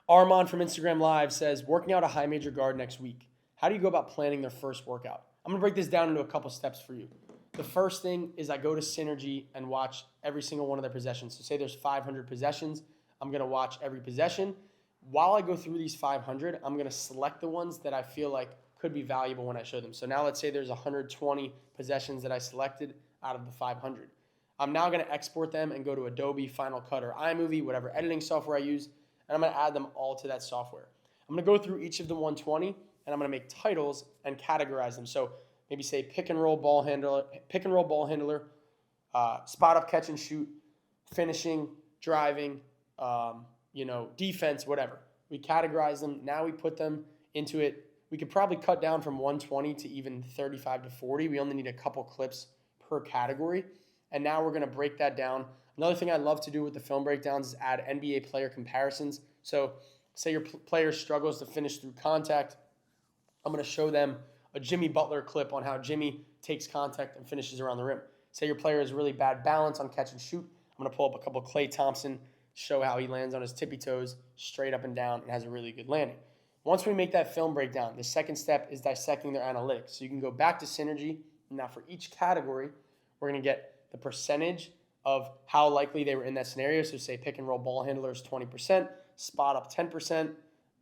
Armand from Instagram Live says, working out a high major guard next week. How do you go about planning their first workout? I'm going to break this down into a couple steps for you. The first thing is I go to Synergy and watch every single one of their possessions. So say there's 500 possessions. I'm going to watch every possession. While I go through these 500, I'm going to select the ones that I feel like could be valuable when I show them. So now let's say there's 120 possessions that I selected out of the 500. I'm now going to export them and go to Adobe, Final Cut, or iMovie, whatever editing software I use, and I'm going to add them all to that software. I'm going to go through each of the 120, and I'm going to make titles and categorize them. So maybe say pick and roll ball handler, spot up catch and shoot, finishing, driving, defense, whatever. We categorize them. Now we put them into it. We could probably cut down from 120 to even 35 to 40. We only need a couple clips per category. And now we're going to break that down. Another thing I love to do with the film breakdowns is add NBA player comparisons. So say your player struggles to finish through contact. I'm going to show them a Jimmy Butler clip on how Jimmy takes contact and finishes around the rim. Say your player has really bad balance on catch and shoot. I'm going to pull up a couple of Klay Thompson, show how he lands on his tippy toes straight up and down and has a really good landing. Once we make that film breakdown, the second step is dissecting their analytics. So you can go back to Synergy. Now for each category, we're going to get the percentage of how likely they were in that scenario. So say pick and roll ball handlers 20%, spot up 10%,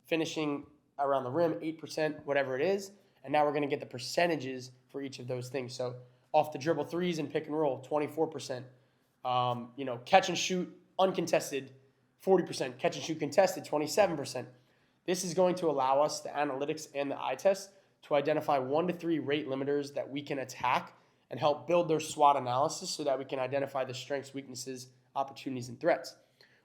finishing around the rim 8%, whatever it is. And now we're going to get the percentages for each of those things. So off the dribble threes and pick and roll 24%, catch and shoot uncontested 40%, catch and shoot contested 27%. This is going to allow us, the analytics and the eye test, to identify 1 to 3 rate limiters that we can attack and help build their SWOT analysis so that we can identify the strengths, weaknesses, opportunities, and threats.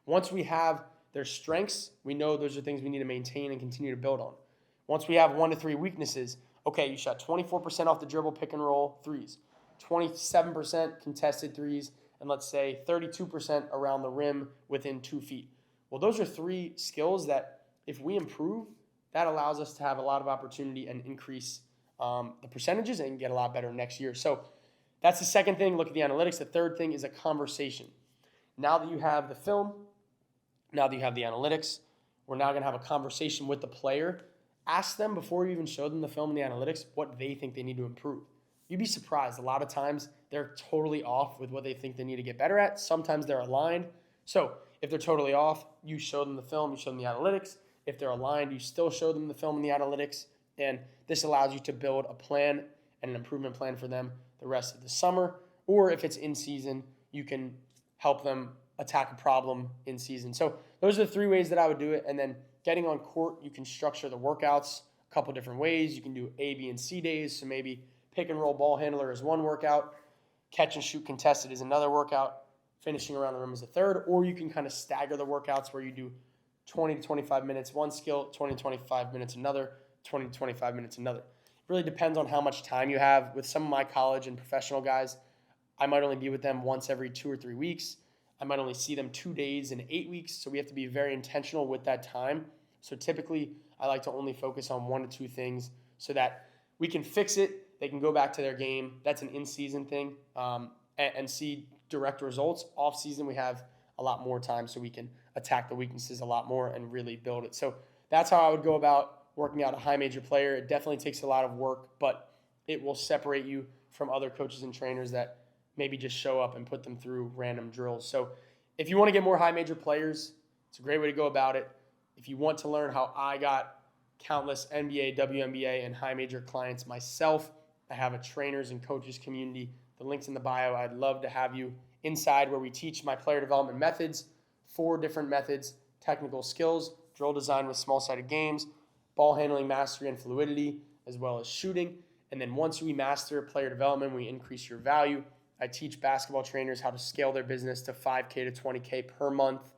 Once we have their strengths, we know those are things we need to maintain and continue to build on. Once we have 1 to 3 weaknesses, okay, you shot 24% off the dribble pick and roll threes, 27% contested threes, and let's say 32% around the rim within 2 feet. Well, those are 3 skills that if we improve, that allows us to have a lot of opportunity and increase the percentages and get a lot better next year. So that's the second thing. Look at the analytics. The third thing is a conversation. Now that you have the film, now that you have the analytics, we're now going to have a conversation with the player. Ask them before you even show them the film and the analytics what they think they need to improve. You'd be surprised. A lot of times they're totally off with what they think they need to get better at. Sometimes they're aligned. So if they're totally off, you show them the film, you show them the analytics. If they're aligned, you still show them the film and the analytics. And this allows you to build a plan and an improvement plan for them the rest of the summer. Or if it's in season, you can help them attack a problem in season. So those are the 3 ways that I would do it. And then getting on court, you can structure the workouts a couple different ways. You can do A, B, and C days. So maybe pick and roll ball handler is one workout, catch and shoot contested is another workout, finishing around the rim is a third, or you can kind of stagger the workouts where you do 20 to 25 minutes one skill, 20 to 25 minutes another, 20 to 25 minutes another. It really depends on how much time you have. With some of my college and professional guys, I might only be with them once every 2 or 3 weeks. I might only see them 2 days in 8 weeks, so we have to be very intentional with that time. So typically, I like to only focus on 1 to 2 things so that we can fix it. They can go back to their game. That's an in-season thing, and see direct results. Off-season, we have a lot more time so we can attack the weaknesses a lot more and really build it. So that's how I would go about working out a high major player. It definitely takes a lot of work, but it will separate you from other coaches and trainers that maybe just show up and put them through random drills. So if you want to get more high major players, it's a great way to go about it. If you want to learn how I got countless NBA, WNBA, and high major clients myself, I have a trainers and coaches community. The link's in the bio. I'd love to have you inside where we teach my player development methods, 4 different methods, technical skills, drill design with small-sided games, ball handling mastery and fluidity, as well as shooting. And then once we master player development, we increase your value. I teach basketball trainers how to scale their business to $5K to $20K per month.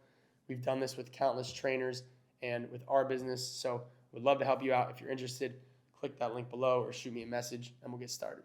We've done this with countless trainers and with our business. So we'd love to help you out. If you're interested, click that link below or shoot me a message and we'll get started.